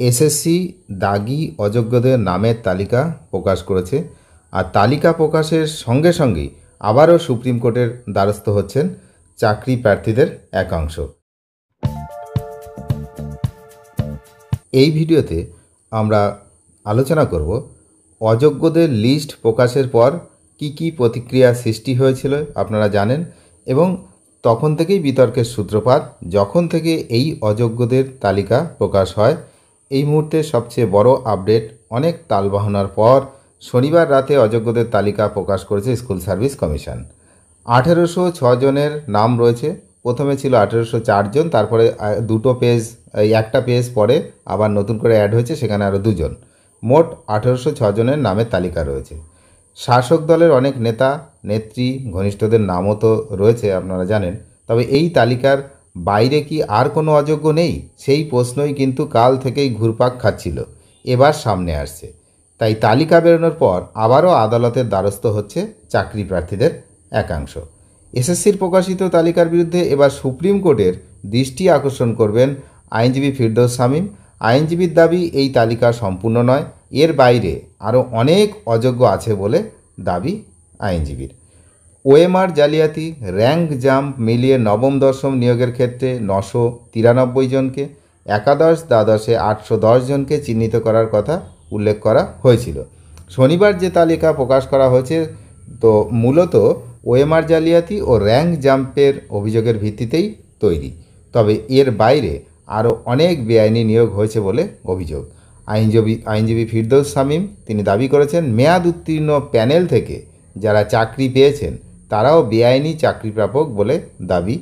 SSC দাগি অযোগ্যদের নামের তালিকা প্রকাশ করেছে। আর তালিকা প্রকাশের সঙ্গে সঙ্গেই আবারও সুপ্রিম কোর্টের দ্বারস্থ হচ্ছেন চাকরি প্রার্থীদের একাংশ। এই ভিডিওতে আমরা আলোচনা করব অযোগ্যদের লিস্ট প্রকাশের পর কি প্রতিক্রিয়া সৃষ্টি হয়েছিল আপনারা জানেন, এবং তখন থেকেই বিতর্কের সূত্রপাত। যখন থেকে এই অযোগ্যদের তালিকা প্রকাশ হয়, এই মুহূর্তে সবচেয়ে বড় আপডেট, অনেক তালবাহনার পর শনিবার রাতে অযোগ্যদের তালিকা প্রকাশ করেছে স্কুল সার্ভিস কমিশন। 1806 জনের নাম রয়েছে। প্রথমে ছিল 1804 জন, তারপরে একটা পেজ পরে আবার নতুন করে অ্যাড হয়েছে, সেখানে আরও 2 জন। মোট 1806 জনের নামের তালিকা রয়েছে। শাসক দলের অনেক নেতা নেত্রী ঘনিষ্ঠদের নামও তো রয়েছে আপনারা জানেন। তবে এই তালিকার বাইরে কি আর কোনো অযোগ্য নেই, সেই প্রশ্নই কিন্তু কাল থেকেই ঘুরপাক খাচ্ছিল। এবার সামনে আসছে। তাই তালিকা বেরোনোর পর আবারও আদালতের দ্বারস্থ হচ্ছে চাকরি প্রার্থীদের একাংশ। এসএসসির প্রকাশিত তালিকার বিরুদ্ধে এবার সুপ্রিম কোর্টের দৃষ্টি আকর্ষণ করবেন আইনজীবী ফিরদৌস শামীম। আইনজীবীর দাবি এই তালিকা সম্পূর্ণ নয়, এর বাইরে আরও অনেক অযোগ্য আছে বলে দাবি আইনজীবীর। ওএমআর জালিয়াতি, র্যাঙ্ক জাম্প মিলিয়ে নবম দশম নিয়োগের ক্ষেত্রে 993 জনকে, একাদশ দ্বাদশে 810 জনকে চিহ্নিত করার কথা উল্লেখ করা হয়েছিল। শনিবার যে তালিকা প্রকাশ করা হয়েছে, তো মূলত ওএমআর জালিয়াতি ও র্যাঙ্ক জাম্পের অভিযোগের ভিত্তিতেই তৈরি। তবে এর বাইরে আরও অনেক বেআইনি নিয়োগ হয়েছে বলে অভিযোগ। আইনজীবী ফিরদৌস শামীম তিনি দাবি করেছেন, মেয়াদ উত্তীর্ণ প্যানেল থেকে যারা চাকরি পেয়েছেন তারাও বেআইনি চাকরি প্রাপক বলে দাবি।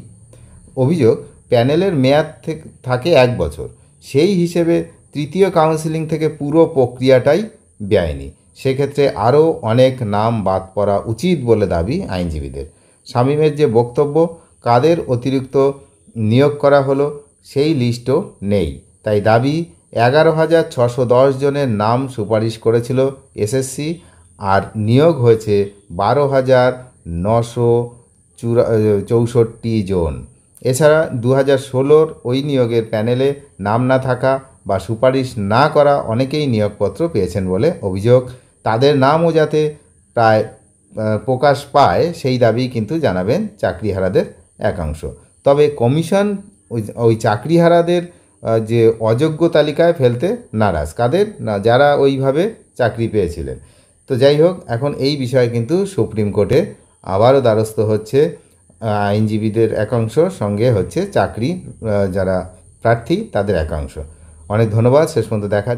অভিযোগ, প্যানেলের মেয়াদ থাকে 1 বছর, সেই হিসেবে তৃতীয় কাউন্সিলিং থেকে পুরো প্রক্রিয়াটাই বেআইনি। সেক্ষেত্রে আরও অনেক নাম বাদ পড়া উচিত বলে দাবি আইনজীবীদের। শামীমের যে বক্তব্য, কাদের অতিরিক্ত নিয়োগ করা হলো সেই লিস্টও নেই। তাই দাবি, 11,610 জনের নাম সুপারিশ করেছিল এসএসসি, আর নিয়োগ হয়েছে 12,964 জন। এছাড়া 2016 ওই নিয়োগের প্যানেলে নাম না থাকা বা সুপারিশ না করা অনেকেই নিয়োগপত্র পেয়েছেন বলে অভিযোগ। তাদের নামও যাতে প্রায় প্রকাশ পায় সেই দাবি কিন্তু জানাবেন চাকরিহারাদের একাংশ। তবে কমিশন ওই চাকরিহারাদের যে অযোগ্য তালিকায় ফেলতে নারাজ। কাদের না, যারা ওইভাবে চাকরি পেয়েছিলেন। তো যাই হোক, এখন এই বিষয়ে কিন্তু সুপ্রিম কোর্টে আবারও দ্বারস্থ হচ্ছে আইনজীবীদের একাংশ, সঙ্গে হচ্ছে চাকরি যারা প্রার্থী তাদের একাংশ। অনেক ধন্যবাদ শেষ পর্যন্ত দেখা।